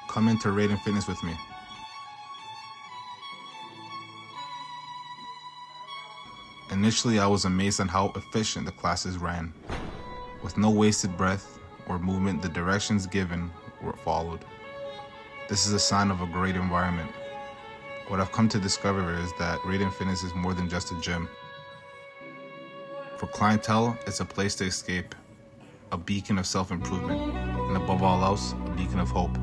Come into Raeden Fitness with me. Initially, I was amazed on how efficient the classes ran. With no wasted breath or movement, the directions given were followed. This is a sign of a great environment. What I've come to discover is that Raeden Fitness is more than just a gym. For clientele, it's a place to escape, a beacon of self-improvement, and above all else, a beacon of hope.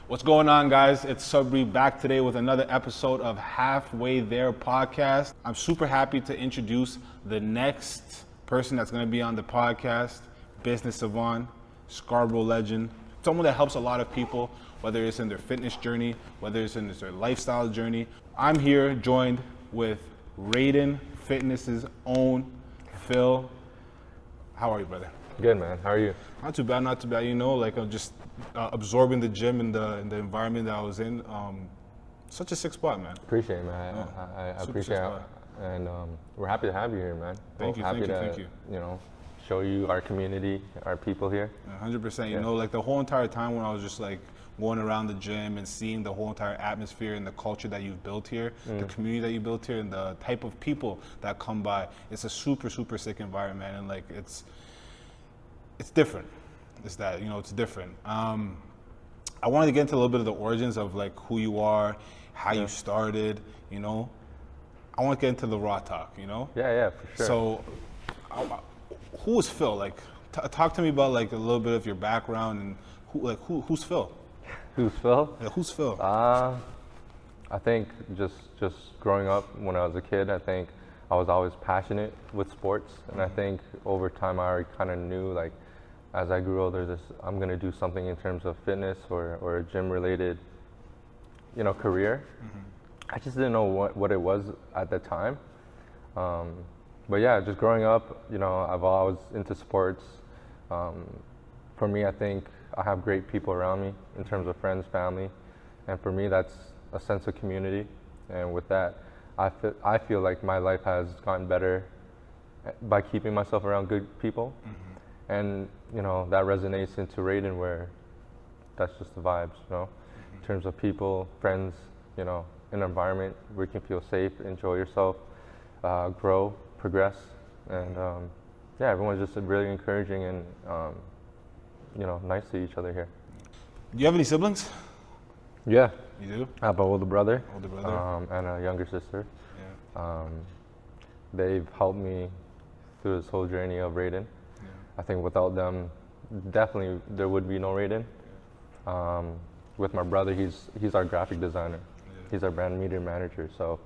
What's going on, guys? It's Sabri back today with another episode of Halfway There podcast. I'm super happy to introduce the next person that's going to be on the podcast, business savant, Scarborough legend, someone that helps a lot of people, whether it's in their fitness journey, whether it's in their lifestyle journey. I'm here joined with Raeden Fitness's own Phil. How are you, brother? Good, man. How are you? Not too bad, not too bad. You know, like I'm just absorbing the gym and the environment that I was in. Such a sick spot, man. Appreciate it, man. I appreciate it. And we're happy to have you here, man. Thank you. You know, show you our community, our people here. 100%. You know, like the whole entire time when I was just like going around the gym and seeing the whole entire atmosphere and the culture that you've built here, the community that you built here, and the type of people that come by, it's a super, super sick environment, and like it's different. It's that, you know, it's different. I wanted to get into a little bit of the origins of like who you are, how you started, you know. I want to get into the raw talk, you know. Yeah, for sure. So, who was Phil? Like, talk to me about like a little bit of your background and who's Phil? Who's Phil? Yeah, who's Phil? I think just growing up when I was a kid, I think I was always passionate with sports, and I think over time I already kind of knew, like, as I grew older, I'm gonna do something in terms of fitness or a gym-related, you know, career. I just didn't know what it was at the time. But yeah, just growing up, you know, I've always into sports. For me, I think I have great people around me in terms of friends, family, and for me, that's a sense of community. And with that, I feel like my life has gotten better by keeping myself around good people. And, you know, that resonates into Raeden, where that's just the vibes, you know, in terms of people, friends, you know, an environment where you can feel safe, enjoy yourself, grow, progress. And yeah, everyone's just really encouraging and, you know, nice to each other here. Do you have any siblings? Yeah. You do? I have an older brother. And a younger sister. Yeah. They've helped me through this whole journey of Raeden. I think without them, definitely there would be no Raeden. With my brother, he's our graphic designer. He's our brand media manager. So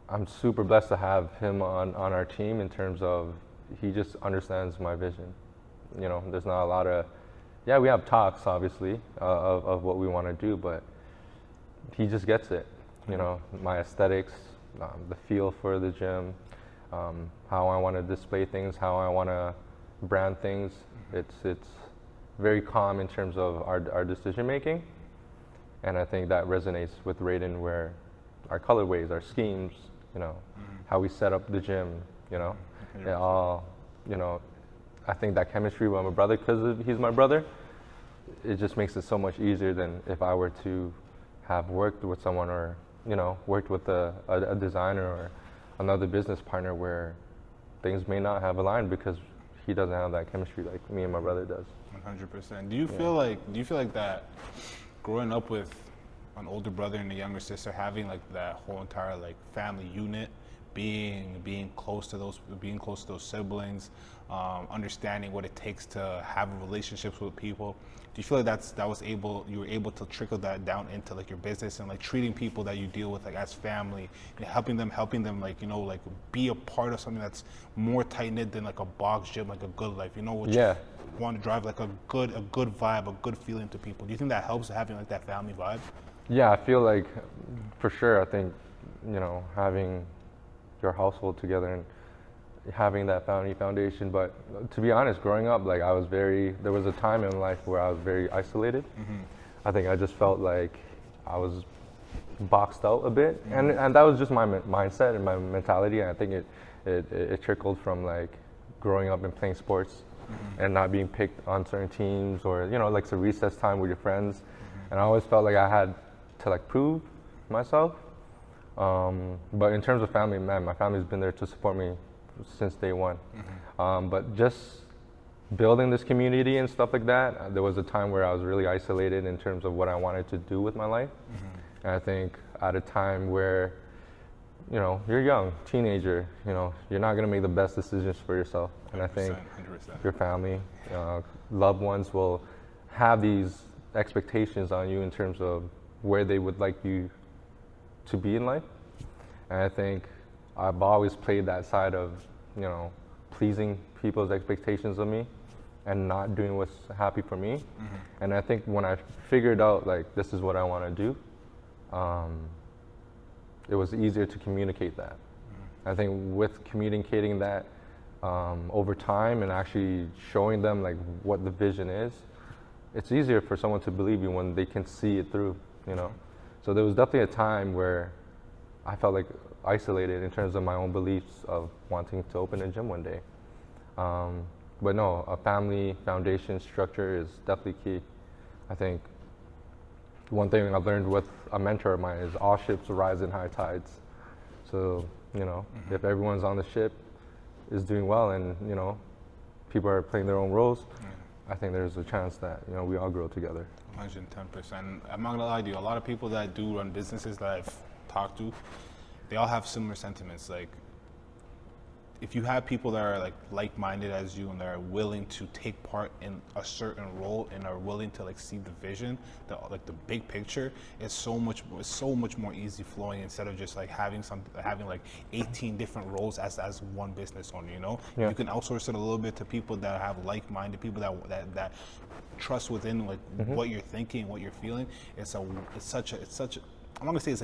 I'm super blessed to have him on our team in terms of he just understands my vision. You know, there's not a lot of, yeah, we have talks obviously of what we want to do, but he just gets it. You know, my aesthetics, the feel for the gym, how I want to display things, how I want to brand things. It's very calm in terms of our decision making, and I think that resonates with Raeden, where our colorways, our schemes, you know, how we set up the gym, you know, it all, you know, I think that chemistry with my brother, because he's my brother, it just makes it so much easier than if I were to have worked with someone or, you know, worked with a designer or another business partner where things may not have aligned because he doesn't have that chemistry like me and my brother does. 100%. Do you feel like that growing up with an older brother and a younger sister, having like that whole entire like family unit, being close to those siblings, understanding what it takes to have relationships with people, do you feel like you were able to trickle that down into like your business and like treating people that you deal with like as family, and helping them like, you know, like be a part of something that's more tight knit than like a box gym, like a good life, you know, which you want to drive like a good vibe, a good feeling to people. Do you think that helps, having like that family vibe? Yeah, I feel like for sure. I think, you know, having your household together and having that family foundation. But to be honest, growing up, like there was a time in life where I was very isolated. I think I just felt like I was boxed out a bit, and that was just my mindset and my mentality. And I think it trickled from like growing up and playing sports and not being picked on certain teams, or like some recess time with your friends. And I always felt like I had to like prove myself. But in terms of family, man, my family's been there to support me since day one. But just building this community and stuff like that, there was a time where I was really isolated in terms of what I wanted to do with my life. And I think at a time where, you're young, teenager, you're not gonna make the best decisions for yourself. And I think 100%. your family, loved ones will have these expectations on you in terms of where they would like you to be in life. And I think I've always played that side of, pleasing people's expectations of me and not doing what's happy for me. And I think when I figured out like this is what I want to do, it was easier to communicate that. I think with communicating that over time and actually showing them like what the vision is, it's easier for someone to believe you when they can see it through, So there was definitely a time where I felt like isolated in terms of my own beliefs of wanting to open a gym one day. But no, a family foundation structure is definitely key. I think one thing I've learned with a mentor of mine is all ships rise in high tides. So, if everyone's on the ship is doing well and, people are playing their own roles, I think there's a chance that, we all grow together. 110%. I'm not gonna lie to you, a lot of people that do run businesses that I've talked to, they all have similar sentiments. Like, if you have people that are like-minded as you and that are willing to take part in a certain role and are willing to see the vision, the big picture, it's so much more easy flowing instead of just having 18 different roles as one business owner. Yeah. You can outsource it a little bit to people that have like-minded people that trust within what you're thinking, what you're feeling. It's such a I'm not gonna say it's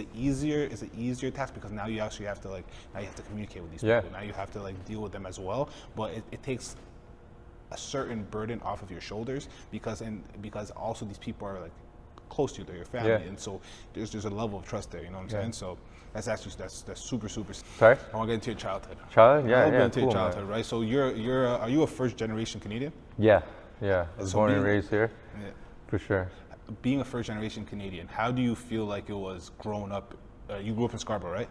an easier task, because now you actually have to now you have to communicate with these people. Now you have to deal with them as well. But it takes a certain burden off of your shoulders because also these people are close to you, they're your family, and so there's a level of trust there. You know what I'm saying? So that's actually that's super. Sorry? I want to get into your childhood. Childhood? Yeah, get into cool, your childhood, man. right? So are you a first generation Canadian? Yeah. I was born and raised here. Yeah. For sure. Being a first generation Canadian, how do you feel like it was growing up? You grew up in Scarborough, right?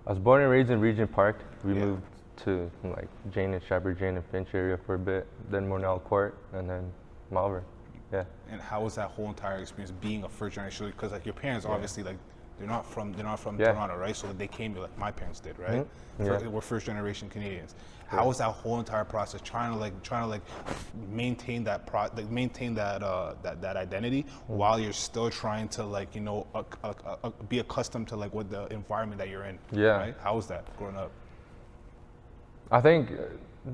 I was born and raised in Regent Park. We moved to Jane and Shepherd, Jane and Finch area for a bit, then Mornell Court, and then Malvern. Yeah. And how was that whole entire experience being a first generation? Because your parents obviously they're not from Toronto, right? So they came like my parents did, right? We're first generation Canadians. How was that whole entire process trying to maintain that that identity while you're still trying to be accustomed to what the environment that you're in? Yeah. Right? How was that growing up? I think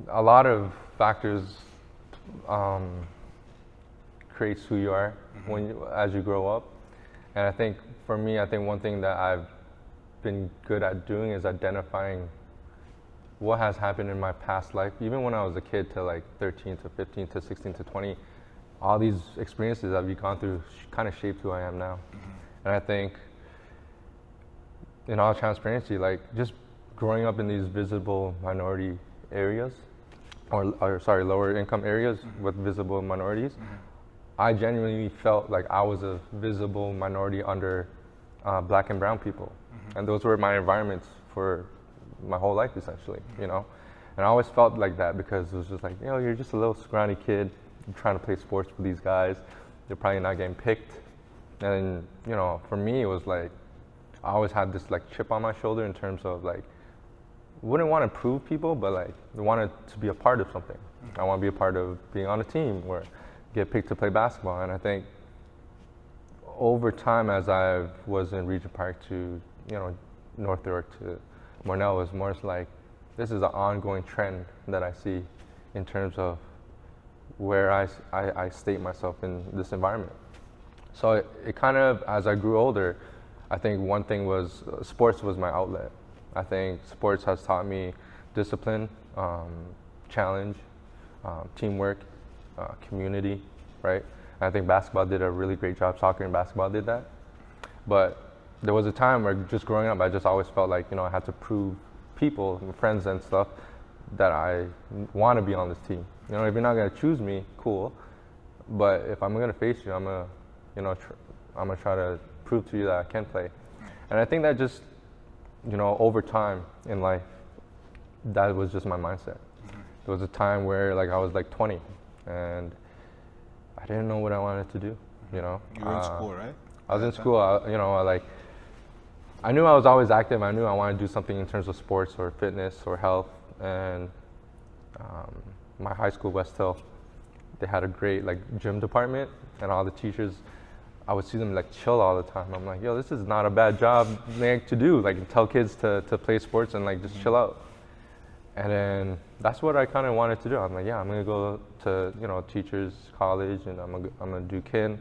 a lot of factors creates who you are as you grow up. And I think for me, one thing that I've been good at doing is identifying what has happened in my past life, even when I was a kid to 13 to 15 to 16 to 20, all these experiences that we've gone through kind of shaped who I am now. And I think in all transparency, just growing up in these visible minority areas, or sorry, lower income areas with visible minorities, I genuinely felt like I was a visible minority under black and brown people. And those were my environments for my whole life, essentially, And I always felt like that because it was just you're just a little scrawny kid trying to play sports with these guys. They're probably not getting picked. And, for me, it was I always had this chip on my shoulder in terms of wouldn't want to prove people, but I wanted to be a part of something. I want to be a part of being on a team or get picked to play basketball. And I think over time, as I was in Regent Park to, North York to Mornell, was more this is an ongoing trend that I see in terms of where I state myself in this environment. So it kind of, as I grew older, I think one thing was sports was my outlet. I think sports has taught me discipline, challenge, teamwork, community, right? And I think basketball did a really great job. Soccer and basketball did that. But there was a time where just growing up, I just always felt like, I had to prove people, friends and stuff, that I want to be on this team. If you're not going to choose me, cool. But if I'm going to face you, I'm going to, I'm going to try to prove to you that I can play. And I think that just, over time in life, that was just my mindset. There was a time where I was 20 and I didn't know what I wanted to do, You were in school, right? I was in school, I knew I was always active. I knew I wanted to do something in terms of sports or fitness or health. And my high school, West Hill, they had a great gym department, and all the teachers, I would see them chill all the time. I'm like, yo, this is not a bad job to do. Tell kids to play sports and just chill out. And then that's what I kind of wanted to do. I'm like, yeah, I'm gonna go to teachers college, and I'm gonna do kin.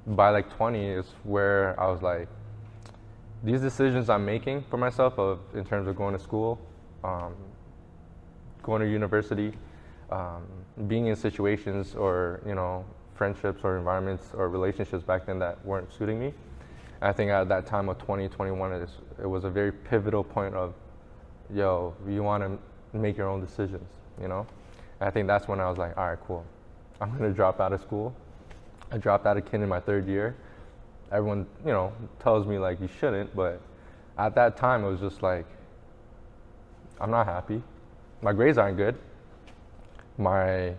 By 20 is where I was like, these decisions I'm making for myself in terms of going to school, going to university, being in situations or friendships or environments or relationships back then that weren't suiting me. And I think at that time of 2021, it was a very pivotal point of, yo, you want to make your own decisions, And I think that's when I was like, all right, cool. I'm going to drop out of school. I dropped out of kin in my 3rd year. Everyone, tells me you shouldn't, but at that time it was just I'm not happy. My grades aren't good. My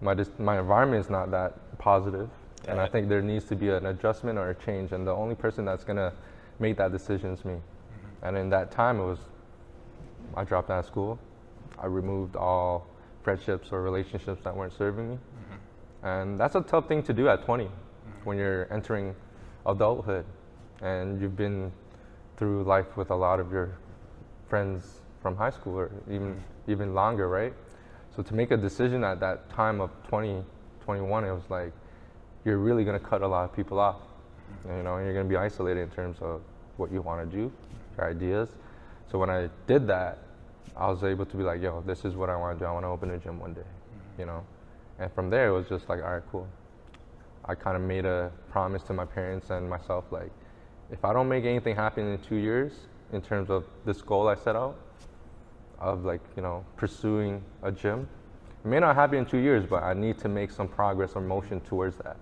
environment is not that positive, and I think there needs to be an adjustment or a change, and the only person that's gonna make that decision is me. And in that time, I dropped out of school. I removed all friendships or relationships that weren't serving me, and that's a tough thing to do at 20, when you're entering adulthood, and you've been through life with a lot of your friends from high school or even longer, right? So to make a decision at that time of 20, 21, it was you're really gonna cut a lot of people off, and you're gonna be isolated in terms of what you wanna do, your ideas. So when I did that, I was able to be yo, this is what I wanna do. I wanna open a gym one day, And from there, it was just all right, cool. I kind of made a promise to my parents and myself, if I don't make anything happen in 2 years in terms of this goal I set out of pursuing a gym, it may not happen in 2 years, but I need to make some progress or motion towards that.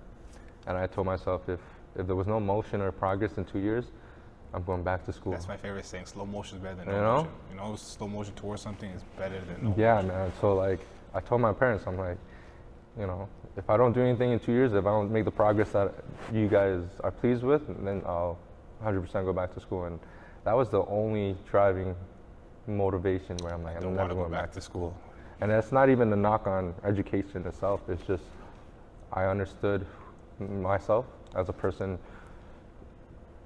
And I told myself if there was no motion or progress in 2 years, I'm going back to school. That's my favorite saying. Slow motion is better than no motion. Slow motion towards something is better than no motion. Yeah, man. So I told my parents, I'm if I don't do anything in 2 years, if I don't make the progress that you guys are pleased with, then I'll 100% go back to school. And that was the only driving motivation where I'm I'm never going back to school. And that's not even a knock on education itself. It's just I understood myself as a person.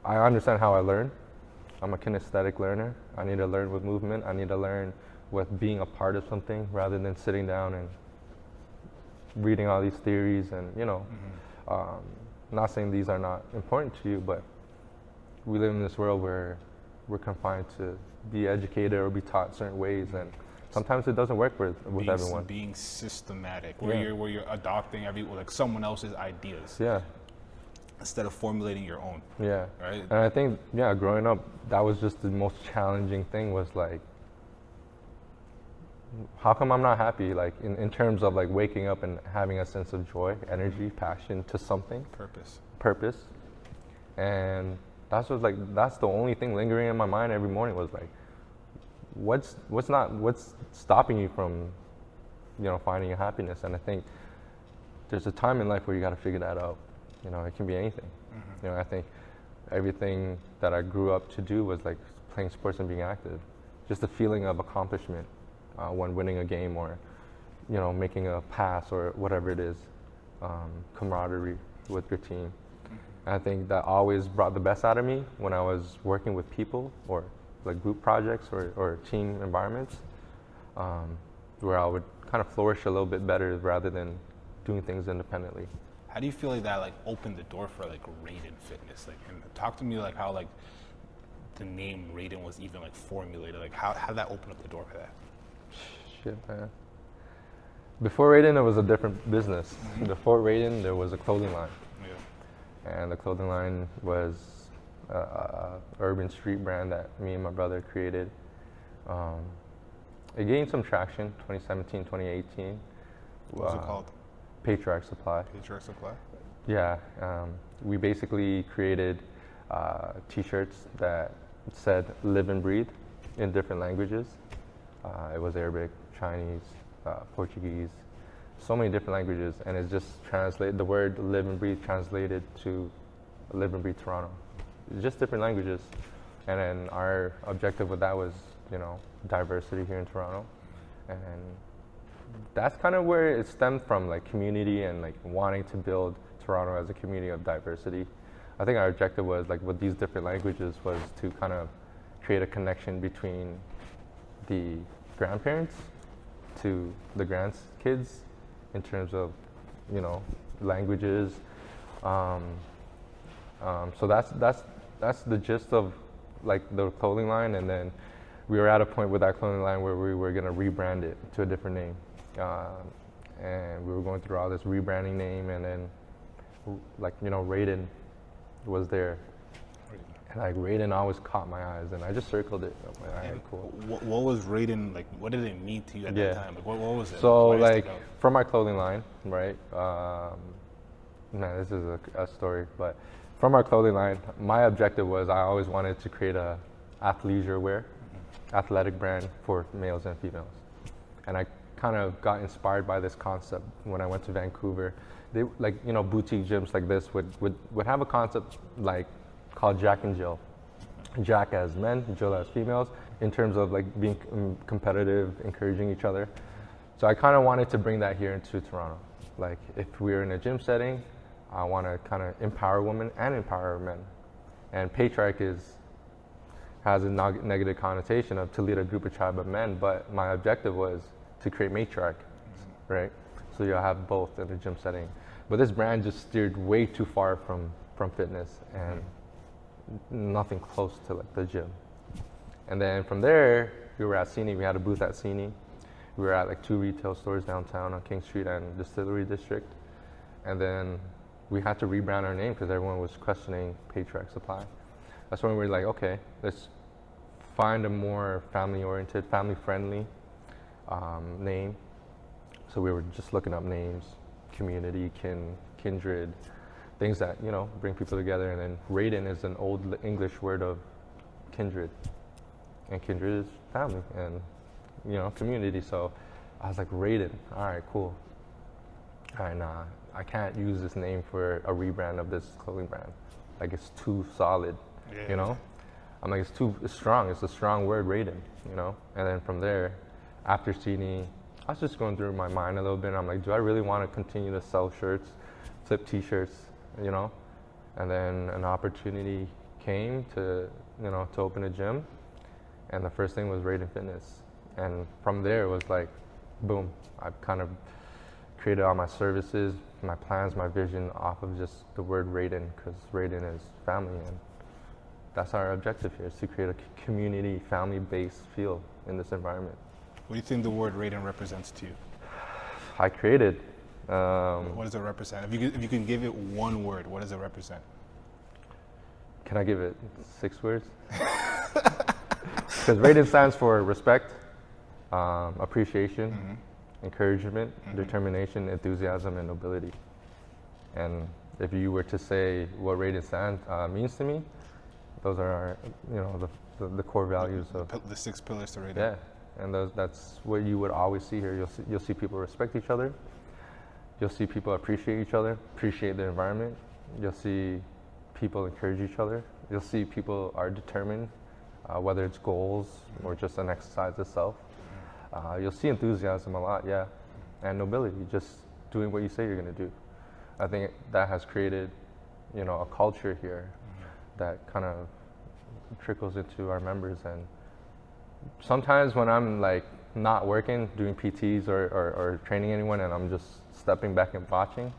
I understand how I learn. I'm a kinesthetic learner. I need to learn with movement. I need to learn with being a part of something rather than sitting down and reading all these theories and not saying these are not important to you, but we live in this world where we're confined to be educated or be taught certain ways, and sometimes it doesn't work with everyone. Being systematic, where you're adopting someone else's ideas. Yeah. Instead of formulating your own. Yeah. Right. And I think growing up, that was just the most challenging thing. Was how come I'm not happy? In terms of waking up and having a sense of joy, energy, passion to something. Purpose. And that's the only thing lingering in my mind every morning was what's stopping you from, finding your happiness? And I think there's a time in life where you got to figure that out. It can be anything. I think everything that I grew up to do was playing sports and being active. Just the feeling of accomplishment when winning a game or, making a pass or whatever it is, camaraderie with your team. And I think that always brought the best out of me when I was working with people or group projects or team environments, where I would kind of flourish a little bit better rather than doing things independently. How do you feel that opened the door for Raeden Fitness? And talk to me how the name Raeden was even formulated. How did that open up the door for that? Shit, man. Before Raeden, it was a different business. Before Raeden, there was a clothing line. Yeah. And the clothing line was a urban street brand that me and my brother created. It gained some traction, 2017, 2018. What was it called? Patriarch Supply. Patriarch Supply? Yeah. We basically created t-shirts that said live and breathe in different languages. It was Arabic, Chinese, Portuguese, so many different languages, and it's just translated, the word live and breathe translated to live and breathe Toronto. It's just different languages. And then our objective with that was, you know, diversity here in Toronto. And that's kind of where it stemmed from, like community and like wanting to build Toronto as a community of diversity. I think our objective was, like with these different languages, was to kind of create a connection between the grandparents to the grandkids in terms of, you know, languages. So that's the gist of like the clothing line. And then we were at a point with that clothing line where we were gonna rebrand it to a different name. And we were going through all this rebranding name, and then like, you know, Raeden was there. And like Raeden always caught my eyes, and I just circled it. I'm like, all right, cool. What was Raeden like? What did it mean to you at that time? Like, what was it? So like from my clothing line, right? Man, this is a story, but from our clothing line, my objective was I always wanted to create a athleisure wear, athletic brand for males and females. And I kind of got inspired by this concept when I went to Vancouver. They, like, you know, boutique gyms like this would have a concept like called Jack and Jill. Jack as men, Jill as females, in terms of like being competitive, encouraging each other. So I kind of wanted to bring that here into Toronto. Like if we're in a gym setting, I want to kind of empower women and empower men. And patriarch has a negative connotation of to lead a group of tribe of men, but my objective was to create matriarch, right? So you'll have both in a gym setting. But this brand just steered way too far from fitness and nothing close to like the gym. And then from there, we were at Cine. We had a booth at Cine. We were at like 2 retail stores downtown on King Street and Distillery District. And then we had to rebrand our name because everyone was questioning Patriarch Supply. That's when we were like, okay, let's find a more family-oriented, family-friendly name. So we were just looking up names, community, kindred, things that, you know, bring people together. And then Raeden is an old English word of kindred. And kindred is family and, you know, community. So I was like, Raeden, all right, cool. All right, nah, I can't use this name for a rebrand of this clothing brand. Like, it's too solid, you know? I'm like, it's strong. It's a strong word, Raeden, you know? And then from there, after Cine, I was just going through my mind a little bit. And I'm like, do I really want to continue to sell shirts, flip t-shirts, you know? And then an opportunity came to, you know, to open a gym. And the first thing was Raeden Fitness. And from there, it was like, boom, I've kind of created all my services, my plans, my vision off of just the word Raeden, because Raeden is family. And that's our objective here, is to create a community, family-based feel in this environment. What do you think the word Raeden represents to you? I created. What does it represent? If you can give it one word, what does it represent? Can I give it 6 words? Because Raeden stands for respect, appreciation, encouragement, determination, enthusiasm, and nobility. And if you were to say what Raeden means to me, those are our, you know, the core values of the 6 pillars to Raeden. Yeah, and that's what you would always see here. You'll see people respect each other. You'll see people appreciate each other, appreciate the environment. You'll see people encourage each other. You'll see people are determined, whether it's goals or just an exercise itself. You'll see enthusiasm a lot, yeah, and nobility, just doing what you say you're going to do. I think that has created, you know, a culture here that kind of trickles into our members. And sometimes when I'm like not working, doing PTs or training anyone, and I'm just stepping back and watching,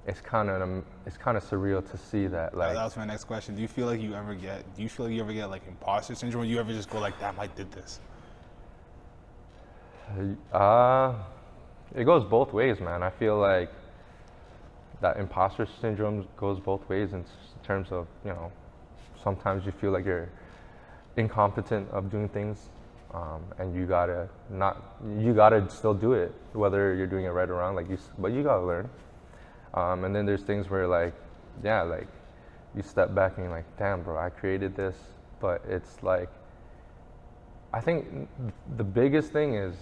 it's kind of surreal to see that. Like, that was my next question. Do you feel like you ever get like imposter syndrome? Or you ever just go like, damn, I did this? It goes both ways, man. I feel like that imposter syndrome goes both ways in terms of, sometimes you feel like you're incompetent of doing things, and you gotta still do it, whether you're doing it right or wrong, but you gotta learn. And then there's things where like you step back and you're like, damn, bro, I created this, but it's like, I think the biggest thing is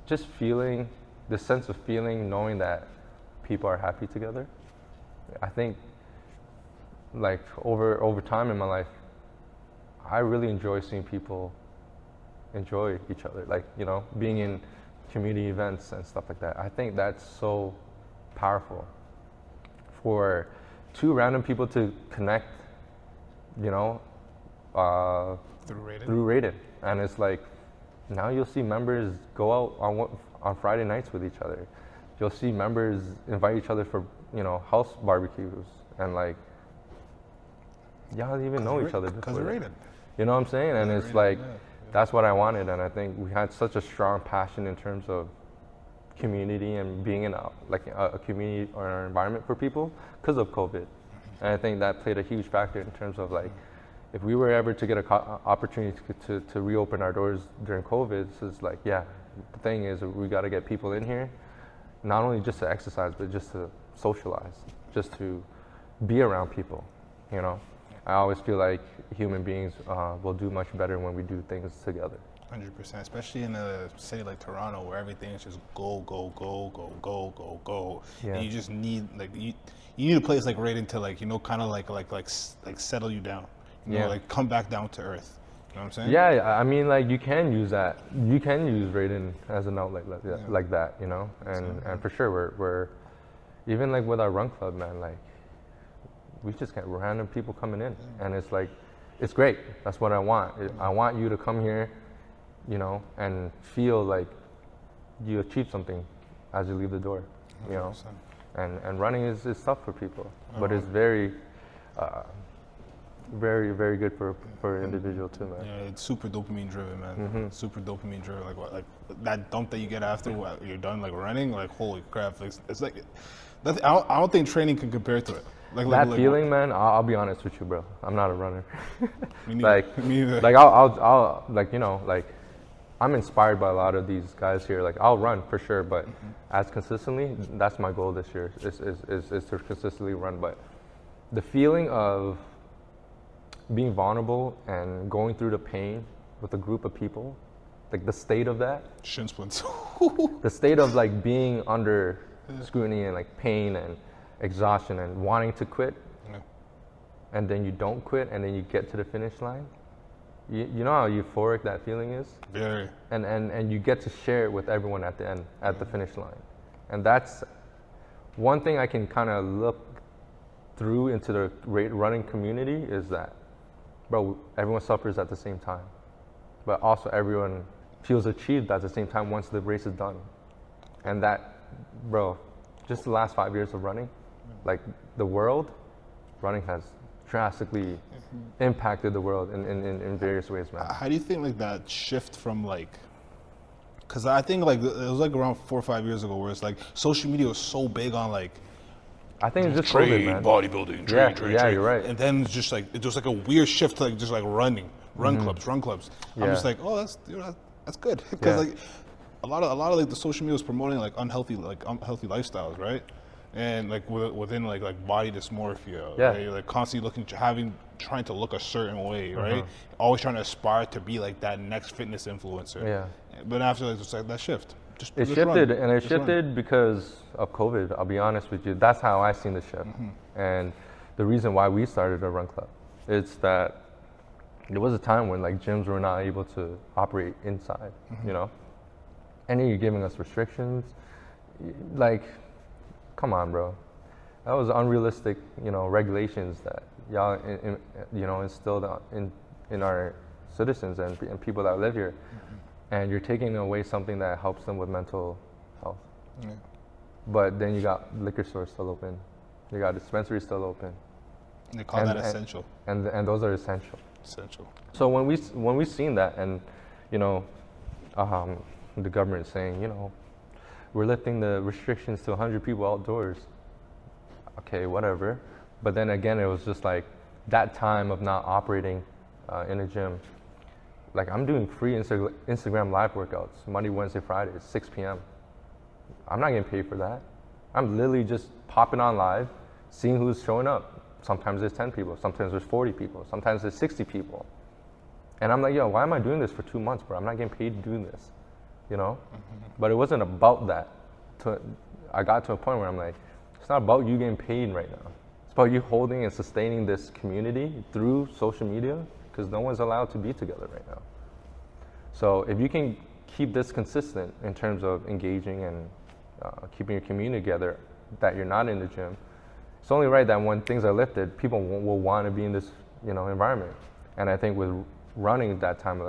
just feeling the sense of feeling, knowing that people are happy together. I think like over time in my life, I really enjoy seeing people enjoy each other, like, being in community events and stuff like that. I think that's so powerful for two random people to connect, through Raeden. And it's like, now you'll see members go out on Friday nights with each other. You'll see members invite each other for, house barbecues, and like, y'all don't even know each other because of Raeden. You know what I'm saying? And it's like, that's what I wanted. And I think we had such a strong passion in terms of community and being in a community or an environment for people because of COVID. And I think that played a huge factor in terms of like, if we were ever to get an opportunity to reopen our doors during COVID, it's like, the thing is we got to get people in here, not only just to exercise, but just to socialize, just to be around people, I always feel like human beings will do much better when we do things together. 100%, especially in a city like Toronto where everything is just go. Yeah. And you just need you need a place like Raeden to kind of like settle you down. Come back down to earth. You know what I'm saying? Yeah, I mean, like, you can use that. You can use Raeden as an outlet like that, And for sure, we're even like with our run club, man. Like, we just get random people coming in, and it's like, it's great. That's what I want. I want you to come here, and feel like you achieve something as you leave the door, 100%. And running is tough for people, but it's very, very, very good for an individual too, man. Yeah, it's super dopamine driven, man. Mm-hmm. Super dopamine driven. Like that dump that you get after you're done, like running. Like, holy crap! Like, it's like, I don't think training can compare to it. That feeling, man. I'll be honest with you, bro. I'm not a runner. Me neither. Me neither. Like I'll I'm inspired by a lot of these guys here. Like, I'll run for sure, but as consistently, that's my goal this year is to consistently run. But the feeling of being vulnerable and going through the pain with a group of people, like the state of that, shin splints. the state of like being under scrutiny and like pain and exhaustion and wanting to quit, and then you don't quit, and then you get to the finish line. You know how euphoric that feeling is? Very. And you get to share it with everyone at the end, at the finish line. And that's one thing I can kind of look through into the running community is that, bro, everyone suffers at the same time, but also everyone feels achieved at the same time once the race is done. And that, bro, just the last 5 years of running, like the world, running has drastically impacted the world in various ways, man. How do you think like that shift from because I think like it was like around 4 or 5 years ago where it's like social media was so big on like, I think it's just trade, COVID, man. bodybuilding, Yeah, trade. you're right. And then it's just like it was like a weird shift to like just like run clubs. I'm just like, oh, that's good because like a lot of like the social media was promoting like unhealthy lifestyles, right? And like within like body dysmorphia, right? Like constantly trying to look a certain way, right? Always trying to aspire to be like that next fitness influencer. Yeah. But after like just like that shift, it shifted because of COVID. I'll be honest with you. That's how I seen the shift, and the reason why we started a run club, it's that there was a time when like gyms were not able to operate inside, and then you're giving us restrictions, like. Come on, bro. That was unrealistic, regulations that y'all, instilled in our citizens and people that live here. And you're taking away something that helps them with mental health. Yeah. But then you got liquor stores still open. You got dispensaries still open. And they call that essential. And those are essential. Essential. So when we seen that, and the government saying, you know, we're lifting the restrictions to 100 people outdoors. Okay, whatever. But then again, it was just like that time of not operating in a gym. Like I'm doing free Instagram live workouts, Monday, Wednesday, Friday, 6 p.m. I'm not getting paid for that. I'm literally just popping on live, seeing who's showing up. Sometimes there's 10 people, sometimes there's 40 people, sometimes there's 60 people. And I'm like, yo, why am I doing this for 2 months, bro? I'm not getting paid to do this, you know? But it wasn't about that. I got to a point where I'm like, it's not about you getting paid right now. It's about you holding and sustaining this community through social media, because no one's allowed to be together right now. So if you can keep this consistent in terms of engaging and keeping your community together, that you're not in the gym, it's only right that when things are lifted, people will want to be in this, you know, environment. And I think with running at that time,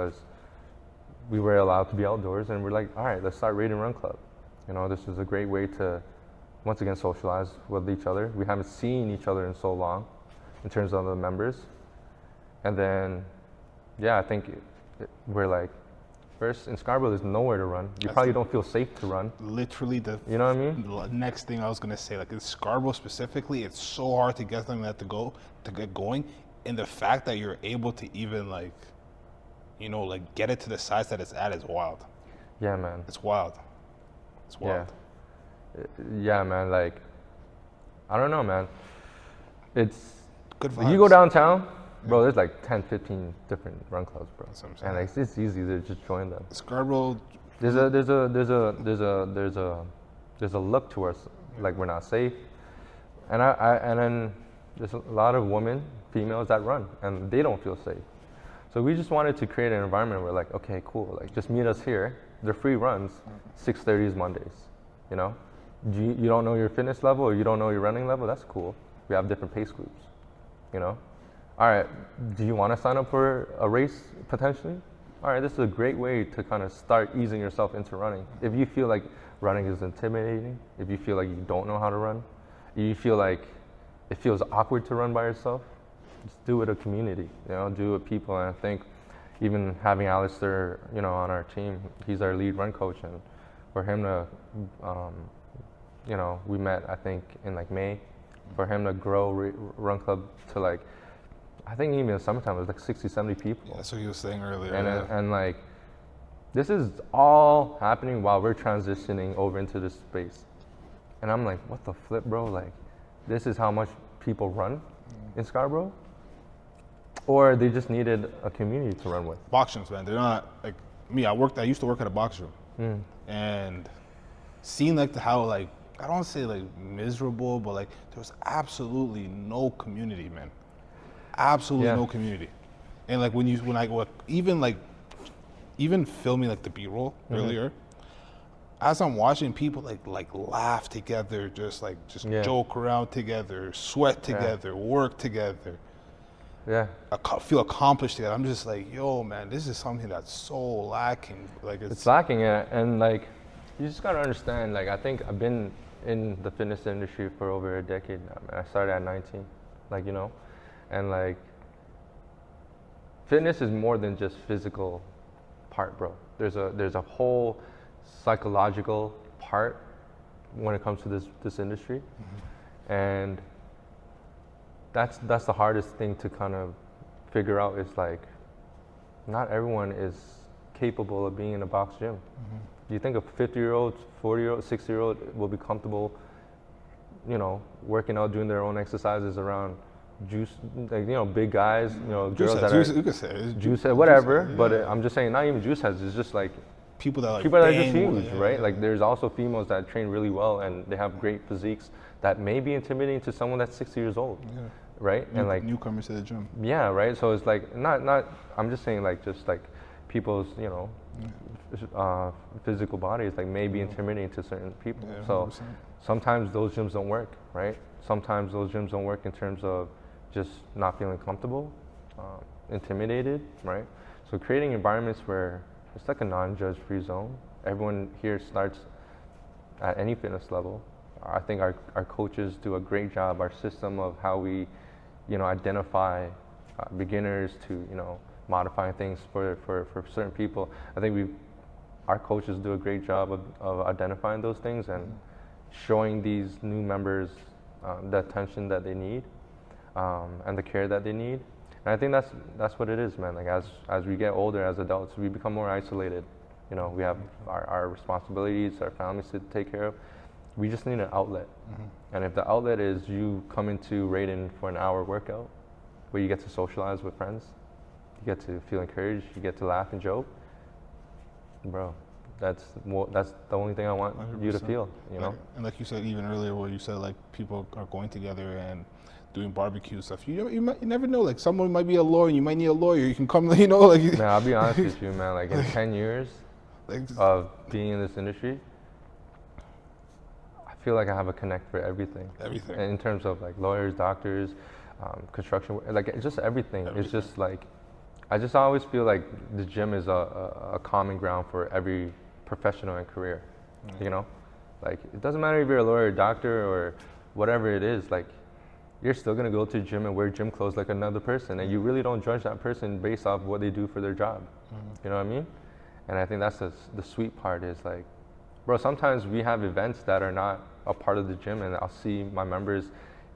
we were allowed to be outdoors, and we're like, all right, let's start Raeden Run Club. You know, this is a great way to, once again, socialize with each other. We haven't seen each other in so long, in terms of the members. And then, yeah, I think we're like, first, in Scarborough, there's nowhere to run. You probably don't feel safe to run. Literally you know what I mean? The next thing I was gonna say, like in Scarborough specifically, it's so hard to get something to get going. And the fact that you're able to even like, you know, like get it to the size that it's at is wild. Yeah, man. It's wild. It's wild. Yeah, man. Like, I don't know, man. It's good vibes. You go downtown, bro. There's like 10, 15 different run clubs, bro. That's what I'm saying. And like, it's easy to just join them. Scarborough. There's a look to us like we're not safe, and then there's a lot of women, females that run, and they don't feel safe. So we just wanted to create an environment where like, okay, cool, like just meet us here. They're free runs, 6:30 is Mondays, you know? You don't know your fitness level or you don't know your running level, that's cool. We have different pace groups, you know? All right, do you want to sign up for a race potentially? All right, this is a great way to kind of start easing yourself into running. If you feel like running is intimidating, if you feel like you don't know how to run, you feel like it feels awkward to run by yourself, just do it with a community, you know, do it with people. And I think even having Alistair, you know, on our team, he's our lead run coach, and for him to, you know, we met, I think, in like May, for him to grow Run Club to like, I think even in the summertime, it was like 60, 70 people. Yeah, that's what he was saying earlier. And like, this is all happening while we're transitioning over into this space. And I'm like, what the flip, bro? Like, this is how much people run in Scarborough? Or they just needed a community to run with? Box gyms, man, they're not, like, me, I used to work at a box gym. And seeing like how like, I don't want to say like miserable, but like there was absolutely no community, man. Absolutely no community. And like even filming like the B-roll earlier, as I'm watching people like laugh together, just joke around together, sweat together, work together. Yeah. Feel accomplished together. I'm just like, yo, man, this is something that's so lacking. Like it's lacking, and like you just gotta understand. Like I think I've been in the fitness industry for over a decade now. Man. I started at 19, like, you know, and like fitness is more than just physical part, bro. There's a whole psychological part when it comes to this industry, and that's the hardest thing to kind of figure out. Is like not everyone is capable of being in a box gym. Do you think a 50-year-old, 40-year-old, 60-year-old will be comfortable, you know, working out, doing their own exercises around juice, like, you know, big guys, you know, girls that are juice heads, whatever. But I'm just saying, not even juice heads. It's just like people that are just huge, right? Like there's also females that train really well and they have great physiques that may be intimidating to someone that's 60 years old, right? And like newcomers to the gym. Yeah, right. So it's like not. I'm just saying like just like people's, you know, physical bodies like may be intimidating to certain people. So sometimes those gyms don't work, right? Sometimes those gyms don't work in terms of just not feeling comfortable, intimidated, right? So creating environments where it's like a non-judge free zone. Everyone here starts at any fitness level. I think our coaches do a great job. Our system of how we, you know, identify beginners to, you know, modifying things for certain people. I think we've our coaches do a great job of identifying those things and showing these new members the attention that they need and the care that they need. And I think that's what it is, man. Like as we get older as adults, we become more isolated. You know, we have our responsibilities, our families to take care of. We just need an outlet. And if the outlet is you come into Raeden for an hour workout, where you get to socialize with friends, you get to feel encouraged, you get to laugh and joke, bro, that's the only thing I want 100%. You to feel, you know? And like you said even earlier, where you said like people are going together and doing barbecue stuff. You never know, like someone might be a lawyer and you might need a lawyer. You can come, you know, like. Man, I'll be honest with you, man, like in 10 years of being in this industry, I feel like I have a connect for everything. Everything. In terms of like lawyers, doctors, construction, like just everything. It's just like, I just always feel like the gym is a common ground for every professional and career, you know? Like, it doesn't matter if you're a lawyer, doctor, or whatever it is, like, you're still gonna go to the gym and wear gym clothes like another person, and you really don't judge that person based off what they do for their job. You know what I mean? And I think that's the sweet part is like, bro, sometimes we have events that are not a part of the gym, and I'll see my members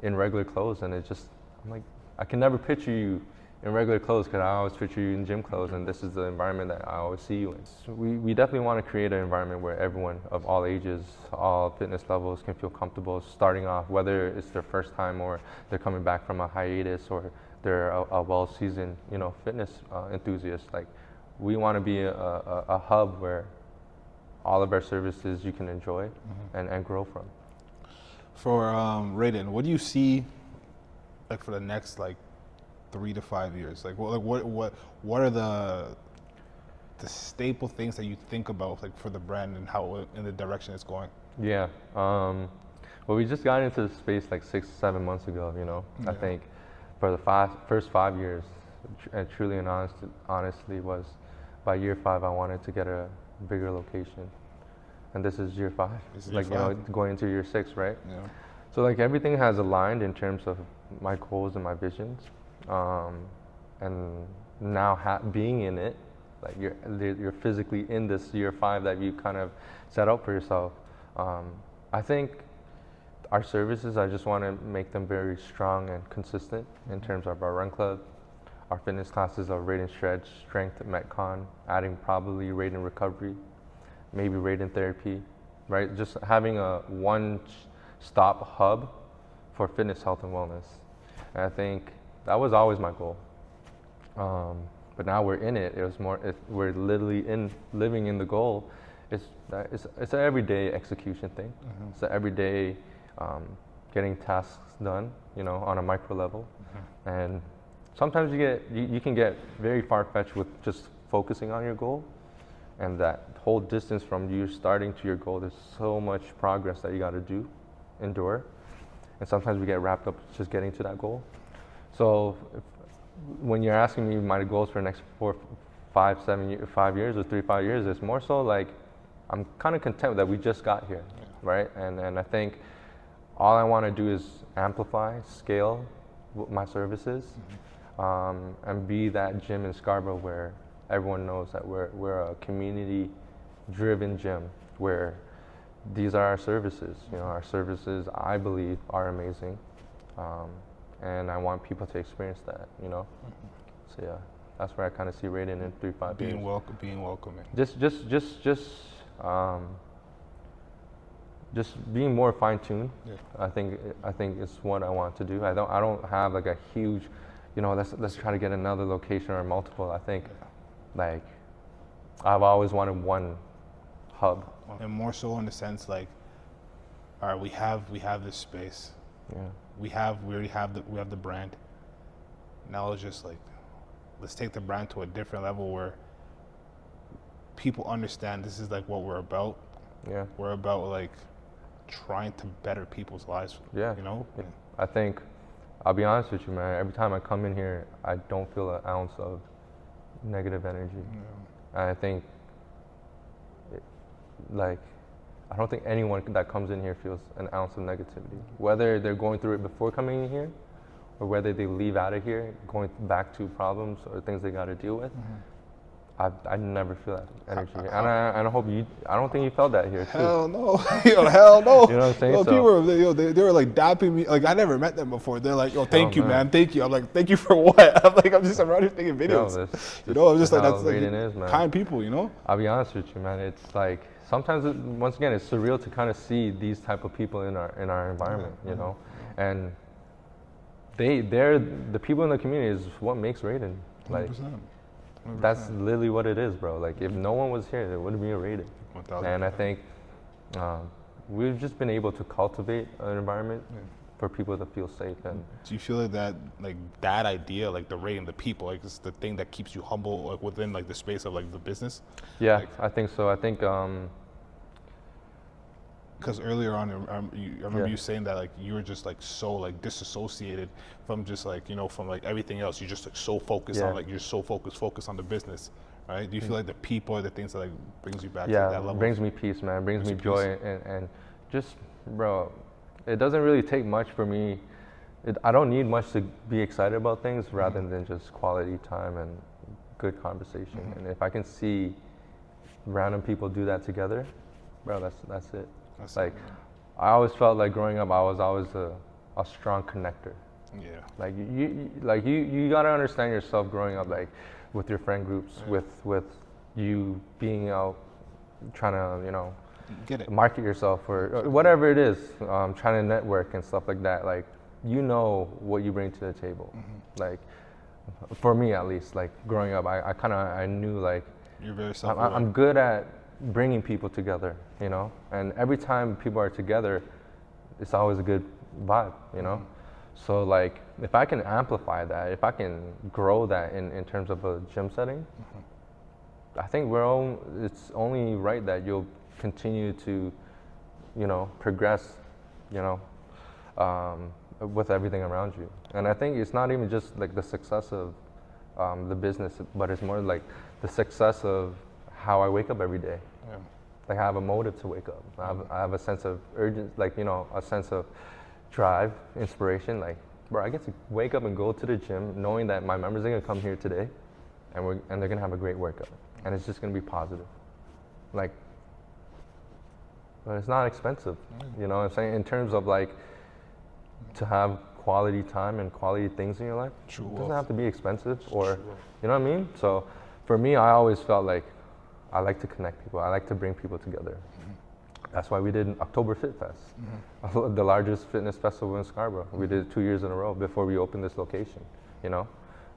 in regular clothes, and it's just, I'm like, I can never picture you in regular clothes because I always picture you in gym clothes, and this is the environment that I always see you in. So we definitely want to create an environment where everyone of all ages, all fitness levels can feel comfortable starting off, whether it's their first time or they're coming back from a hiatus or they're a well-seasoned, you know, fitness enthusiast. Like, we want to be a hub where all of our services you can enjoy and grow from. For Raeden, what do you see like for the next like 3 to 5 years? Like what are the staple things that you think about like for the brand and how in the direction it's going? Yeah. Well, we just got into the space like 6-7 months ago, you know. I think for the first 5 years, and truly and honestly was by year 5 I wanted to get a bigger location. And this is year 5. Like, you know, going into year 6, right? Yeah. So like everything has aligned in terms of my goals and my visions. And now being in it, like you're physically in this year 5 that you kind of set up for yourself. I think our services, I just want to make them very strong and consistent in terms of our run club, our fitness classes of Raeden Stretch, Strength, Metcon, adding probably Raeden Recovery, maybe Raeden Therapy, right? Just having a one-stop hub for fitness, health, and wellness. And I think that was always my goal. But now we're in it. It was more. We're literally living in the goal. It's an everyday execution thing. It's an everyday getting tasks done, you know, on a micro level. And sometimes you can get very far-fetched with just focusing on your goal, and that whole distance from you starting to your goal, there's so much progress that you got to endure. And sometimes we get wrapped up just getting to that goal. So when you're asking me my goals for the next 5 years or 3-5 years, it's more so like I'm kind of content that we just got here, right? And I think all I want to do is amplify, scale my services, and be that gym in Scarborough where everyone knows that we're a community-driven gym where these are our services. You know, our services, I believe, are amazing. And I want people to experience that, you know? So yeah, that's where I kind of see Raeden in 3-5 years. Being welcoming. Just being more fine-tuned. I think it's what I want to do. I don't have like a huge, you know, let's try to get another location or multiple. I think like I've always wanted one hub. And more so in the sense like, all right, we have this space. Yeah. We already have the brand. Now it's just like, let's take the brand to a different level where people understand this is like what we're about. Yeah. We're about like trying to better people's lives. Yeah. You know? Yeah. I think, I'll be honest with you, man, every time I come in here, I don't feel an ounce of negative energy. Yeah. And I think, I don't think anyone that comes in here feels an ounce of negativity. Whether they're going through it before coming in here, or whether they leave out of here going back to problems or things they got to deal with, I never feel that energy, and I hope you. I don't think you felt that here too. Hell no, yo, hell no. You know what I'm saying? Yo, So- people were, they were like dapping me. Like I never met them before. They're like, yo, thank you, man. man, thank you. I'm like, thank you for what? I'm just around here taking videos. Yo, this you know, I'm just like how that's like Raeden is, man. kind people, you know. I'll be honest with you, man. It's like sometimes, once again, it's surreal to kind of see these type of people in our environment, you know, and they're the people in the community is what makes Raeden. Like 100%. that's literally what it is, bro. Like if no one was here, there wouldn't be a Raeden. 1000%. And I think we've just been able to cultivate an environment for people to feel safe. And Do you feel like that idea, like the Raeden, the people, like it's the thing that keeps you humble, like within like the space of like the business? yeah, Like, I think so. I think because earlier on, I remember Yeah. you saying that like you were just like so like disassociated from just like, you know, from like everything else. You're just like so focused on like, you're so focused on the business, right? Do you feel like the people are the things that like brings you back to that level? it brings me peace, man. It brings me joy, and just, bro, it doesn't really take much for me. I don't need much to be excited about things rather than just quality time and good conversation. And if I can see random people do that together, bro, that's it. That's Like, it, I always felt like growing up, I was always a strong connector. yeah. Like you gotta understand yourself growing up, like with your friend groups, with you being out trying to, you know, Get it. market yourself or whatever it is, trying to network and stuff like that. Like, you know what you bring to the table. Like, for me at least, like growing up, I knew like You're very self-aware. I'm good at bringing people together, you know. And every time people are together, it's always a good vibe, you know. So like, if I can amplify that, if I can grow that in terms of a gym setting, I think it's only right that you'll continue to, you know, progress, you know, with everything around you. And I think it's not even just like the success of the business, but it's more like the success of how I wake up every day. Yeah. Like I have a motive to wake up. I have a sense of urgency, like, you know, a sense of drive, inspiration. Like, bro, I get to wake up and go to the gym knowing that my members are gonna come here today, and they're gonna have a great workout, and it's just gonna be positive. Like, but it's not expensive, you know what I'm saying? In terms of like, to have quality time and quality things in your life, True it doesn't wealth. have to be expensive or, you know what I mean? So for me, I always felt like I like to connect people. I like to bring people together. That's why we did October Fit Fest, the largest fitness festival in Scarborough. We did it 2 years in a row before we opened this location, you know?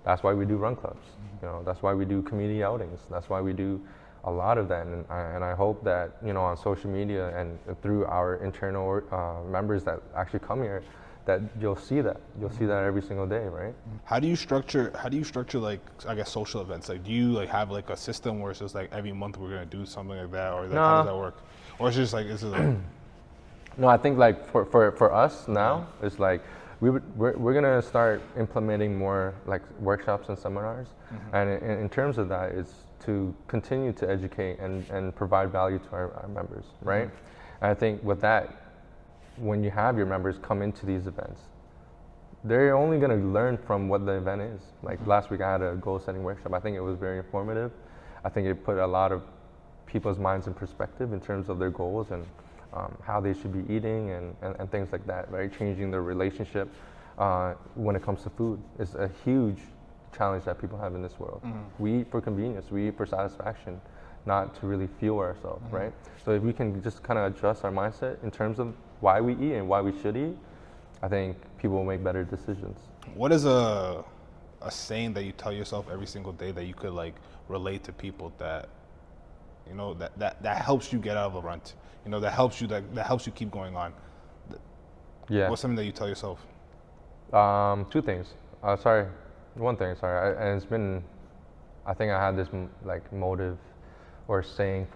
That's why we do run clubs, you know? That's why we do community outings. That's why we do a lot of that. And I hope that, you know, on social media and through our internal members that actually come here, that you'll see that. You'll see that every single day, right? How do you structure like, I guess, social events? Like, do you like have like a system where it's just like every month we're gonna do something like that, or like, how does that work? Or it's just like, is it like No, I think like for us now, it's like we're gonna start implementing more like workshops and seminars, and in terms of that, it's to continue to educate and provide value to our members, right? And I think with that, when you have your members come into these events, they're only going to learn from what the event is. Like last week I had a goal setting workshop. I think it was very informative. I think it put a lot of people's minds in perspective in terms of their goals and how they should be eating and things like that, right? Changing their relationship when it comes to food is a huge challenge that people have in this world. We eat for convenience, we eat for satisfaction, not to really fuel ourselves, right? So if we can just kind of adjust our mindset in terms of why we eat and why we should eat, I think people will make better decisions. what is a saying that you tell yourself every single day that you could like relate to people that, you know, that helps you get out of a rut, you know, that helps you keep going on? Yeah. What's something that you tell yourself? Two things. One thing. And it's been, I think I had this like motive or saying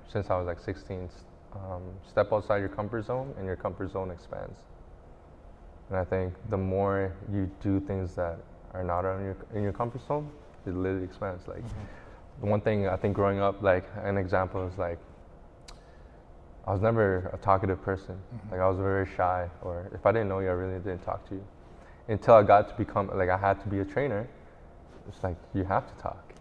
since I was like 16. Step outside your comfort zone, and your comfort zone expands. And I think the more you do things that are not in your comfort zone, it literally expands. Like one thing I think growing up, like an example is like, I was never a talkative person. Like I was very shy, or if I didn't know you, I really didn't talk to you. Until I got to become, like I had to be a trainer. It's like, you have to talk.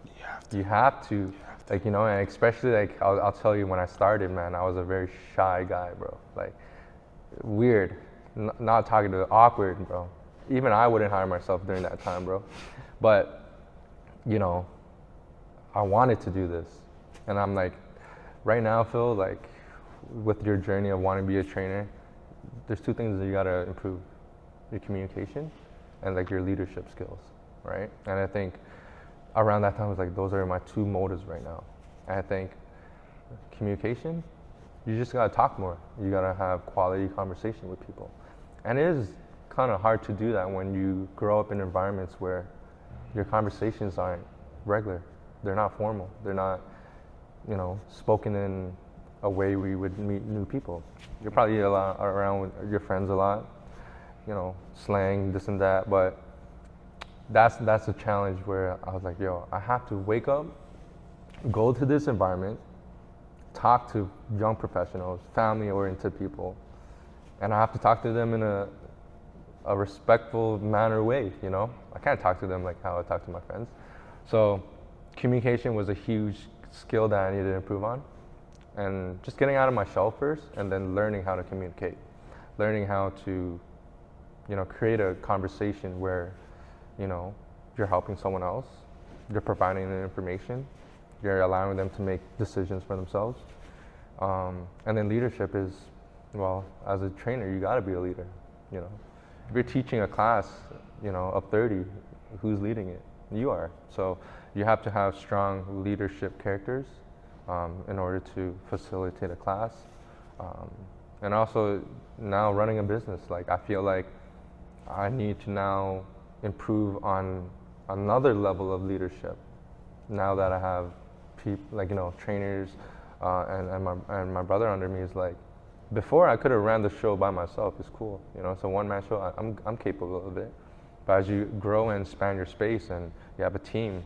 You have to. Like, you know, and especially like, I'll tell you, when I started, man, I was a very shy guy, bro. Like, weird, not talking to, awkward, bro. Even I wouldn't hire myself during that time, bro. But, you know, I wanted to do this. And I'm like, right now, Phil, like, with your journey of wanting to be a trainer, there's two things that you gotta improve: your communication and like your leadership skills, right? And I think around that time, I was like, those are my two motives right now. And I think communication, you just gotta talk more. You gotta have quality conversation with people. And it is kind of hard to do that when you grow up in environments where your conversations aren't regular. They're not formal. They're not, you know, spoken in a way we would meet new people. You're probably a lot around with your friends a lot, you know, slang, this and that, but that's a challenge where I was like, yo, I have to wake up, go to this environment, talk to young professionals, family-oriented people, and I have to talk to them in a respectful manner way, you know? I can't talk to them like how I talk to my friends. So communication was a huge skill that I needed to improve on. And just getting out of my shell first, and then learning how to communicate. Learning how to, you know, create a conversation where, you know, you're helping someone else, you're providing them information, you're allowing them to make decisions for themselves. And then leadership is, well, as a trainer, you gotta be a leader, you know. If you're teaching a class, you know, of 30, who's leading it? You are. So you have to have strong leadership characters in order to facilitate a class. And also now running a business, like I feel like I need to now improve on another level of leadership now that I have people, like, you know, trainers and my brother under me. Is like, before I could have ran the show by myself. It's cool, you know, it's a one-man show. I'm capable of it. But as you grow and expand your space and you have a team,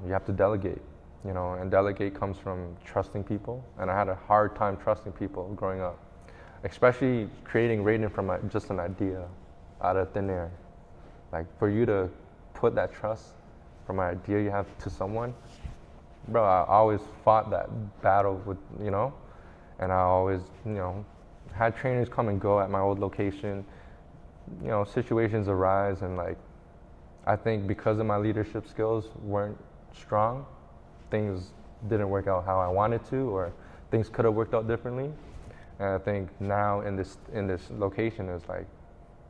you have to delegate, you know, and delegate comes from trusting people. And I had a hard time trusting people growing up, especially creating Raeden from just an idea out of thin air. Like, for you to put that trust from an idea you have to someone, bro, I always fought that battle with, you know, and I always, you know, had trainers come and go at my old location. You know, situations arise, and like, I think because of my leadership skills weren't strong, things didn't work out how I wanted to, or things could have worked out differently. And I think now in this location is like,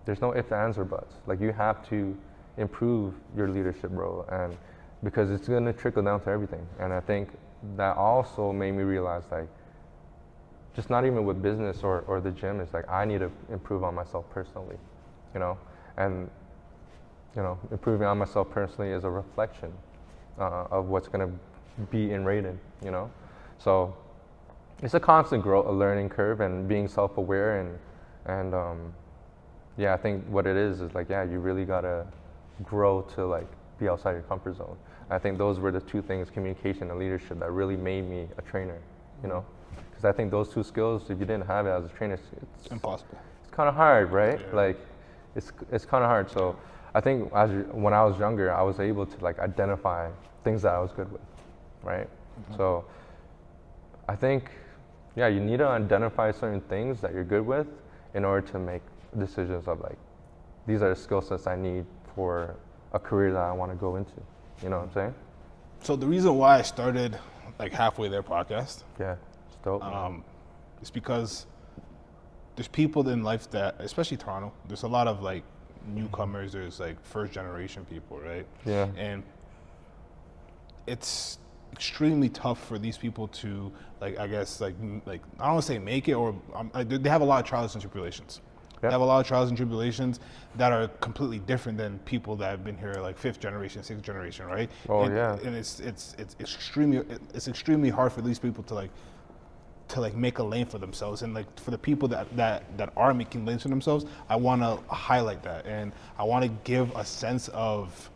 there's no ifs, ands, or buts. Like, you have to improve your leadership role, and because it's gonna trickle down to everything. And I think that also made me realize, like, just not even with business or the gym, it's like I need to improve on myself personally, you know? And, you know, improving on myself personally is a reflection of what's gonna be in Raeden, you know? So it's a constant growth, a learning curve, and being self-aware, and yeah, I think what it is like, yeah, you really gotta grow to like be outside your comfort zone. I think those were the two things, communication and leadership, that really made me a trainer, you know? Because I think those two skills, if you didn't have it as a trainer, it's impossible. It's kind of hard, right? Yeah. Like, it's kind of hard. So I think when I was younger, I was able to like identify things that I was good with, right? Mm-hmm. So I think, yeah, you need to identify certain things that you're good with in order to make decisions of like, these are the skill sets I need for a career that I want to go into. You know what I'm saying? So the reason why I started like halfway there podcast, yeah, it's dope. It's because there's people in life that, especially Toronto, there's a lot of like newcomers. There's like first generation people, right? Yeah. And it's extremely tough for these people to like, I guess like I don't want to say make it, or they have a lot of trials and tribulations. They have a lot of trials and tribulations that are completely different than people that have been here like fifth generation, sixth generation, right? Oh, and, and it's extremely hard for these people to make a lane for themselves. And like for the people that are making lanes for themselves, I want to highlight that, and I want to give a sense of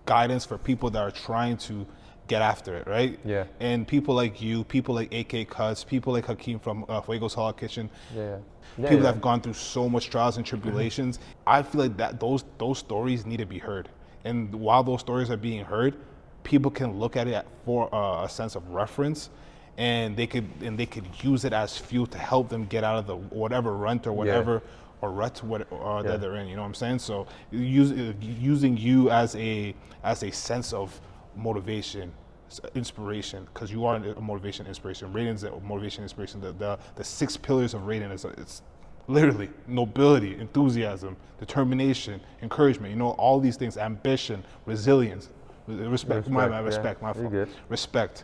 guidance for people that are trying to get after it, right? Yeah. And people like you, people like AK Cuts, people like Hakeem from Fuego's Hollow Kitchen, people that have gone through so much trials and tribulations. I feel like that those stories need to be heard. And while those stories are being heard, people can look at it for a sense of reference, and they could use it as fuel to help them get out of the whatever rut or whatever or rut that they're in. You know what I'm saying? So using you as a sense of motivation, inspiration, because you are a motivation, inspiration. Raeden's a motivation, inspiration. The 6 pillars of Raeden it's literally nobility, enthusiasm, determination, encouragement. You know, all these things, ambition, resilience, respect. Respect.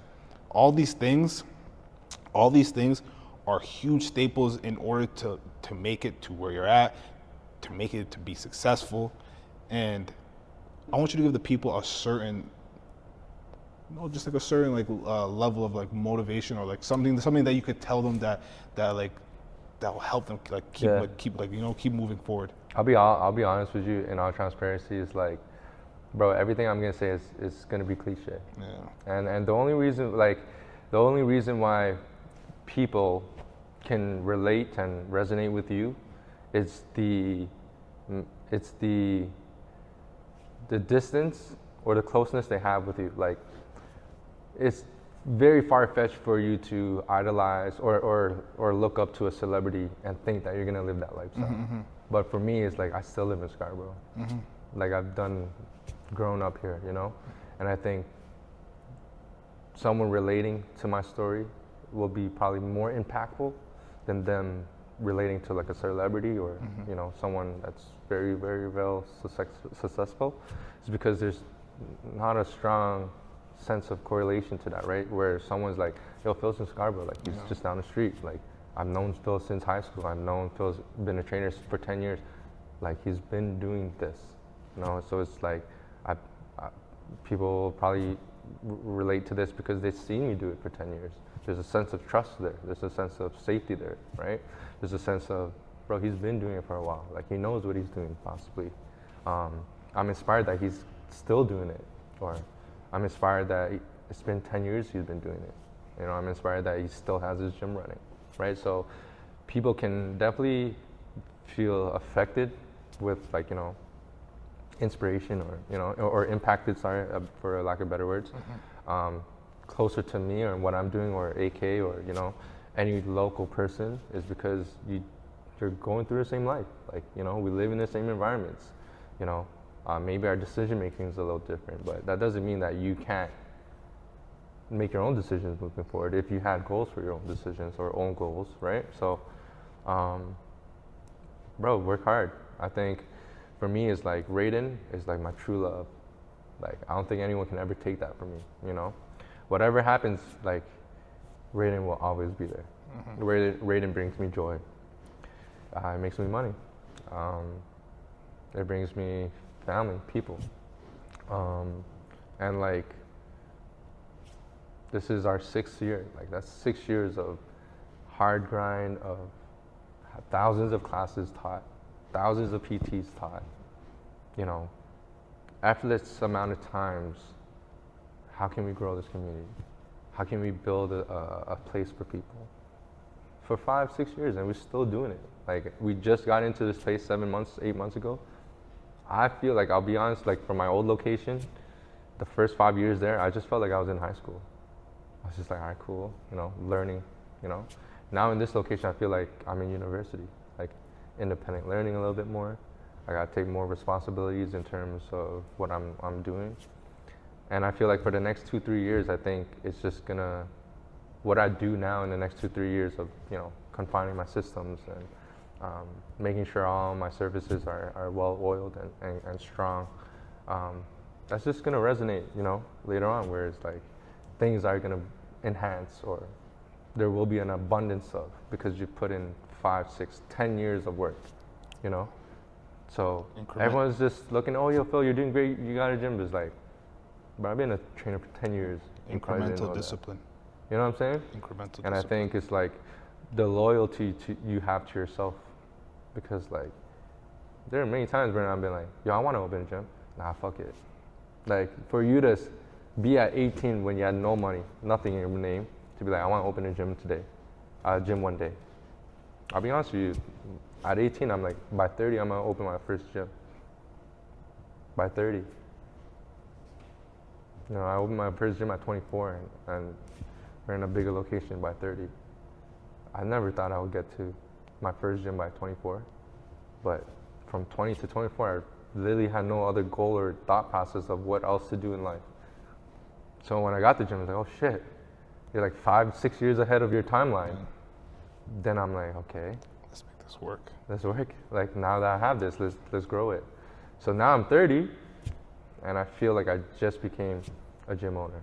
All these things are huge staples in order to make it to where you're at, to make it to be successful. And I want you to give the people a certain, just like a certain level of like motivation, or like something that you could tell them that will help them keep moving forward. I'll be honest with you, in all transparency, is like, bro, everything I'm gonna say is gonna be cliche. Yeah. And the only reason why people can relate and resonate with you is the distance or the closeness they have with you. Like, it's very far-fetched for you to idolize or look up to a celebrity and think that you're gonna live that lifestyle. Mm-hmm. But for me, it's like, I still live in Scarborough. Mm-hmm. Like, I've grown up here, you know? And I think someone relating to my story will be probably more impactful than them relating to like a celebrity or you know, someone that's very, very well successful. It's because there's not a strong sense of correlation to that, right? Where someone's like, yo, Phil's in Scarborough, like he's just down the street. Like, I've known Phil since high school. I've known Phil's been a trainer for 10 years. Like, he's been doing this, you know? So it's like, people probably relate to this because they've seen me do it for 10 years. There's a sense of trust there. There's a sense of safety there, right? There's a sense of, bro, he's been doing it for a while. Like, he knows what he's doing, possibly. I'm inspired that he's still doing it. Or I'm inspired that it's been 10 years he's been doing it. You know, I'm inspired that he still has his gym running, right? So people can definitely feel affected with, like, you know, inspiration or, you know, or impacted, for lack of better words, closer to me or what I'm doing, or AK, or, you know, any local person, is because you're going through the same life. Like, you know, we live in the same environments, you know. Maybe our decision making is a little different, but that doesn't mean that you can't make your own decisions moving forward if you had goals for your own decisions or own goals, right? So, bro, work hard. I think for me, it's like Raeden is like my true love. Like, I don't think anyone can ever take that from me, you know? Whatever happens, like, Raeden will always be there. Raeden brings me joy. It makes me money. It brings me family, people. And like, this is our 6th year. Like, that's 6 years of hard grind, of thousands of classes taught, thousands of PTs taught. You know, after this amount of times, how can we grow this community? How can we build a place for people? For 5, 6 years, and we're still doing it. Like, we just got into this place 7 months, 8 months ago. I feel like, I'll be honest, like, from my old location, the first 5 years there, I just felt like I was in high school. I was just like, all right, cool, you know, learning, you know. Now in this location, I feel like I'm in university, like, independent learning a little bit more. I gotta take more responsibilities in terms of what I'm doing. And I feel like for the next 2-3 years, I think it's just gonna, what I do now in the next 2-3 years of, you know, confining my systems and making sure all my services are well oiled and strong. That's just gonna resonate, you know, later on, where it's like things are gonna enhance, or there will be an abundance of, because you put in 5, 6, 10 years of work, you know? So everyone's just looking, oh, yo, Phil, you're doing great, you got a gym. It's like, but I've been a trainer for 10 years. Incremental discipline. You know what I'm saying? Incremental discipline. And I think it's like the loyalty you have to yourself, because like, there are many times where I've been like, yo, I want to open a gym. Nah, fuck it. Like, for you to be at 18 when you had no money, nothing in your name, to be like, I want to open a gym today, gym one day. I'll be honest with you, at 18, I'm like, by 30, I'm going to open my first gym. By 30. You know, I opened my first gym at 24 and we're in a bigger location by 30. I never thought I would get to my first gym by 24, but from 20 to 24, I literally had no other goal or thought process of what else to do in life. So when I got the gym, I was like, oh shit, you're like 5-6 years ahead of your timeline. Yeah. Then I'm like, okay, Let's make this work. let's work. Like now that I have this, let's grow it. So now I'm 30, and I feel like I just became a gym owner.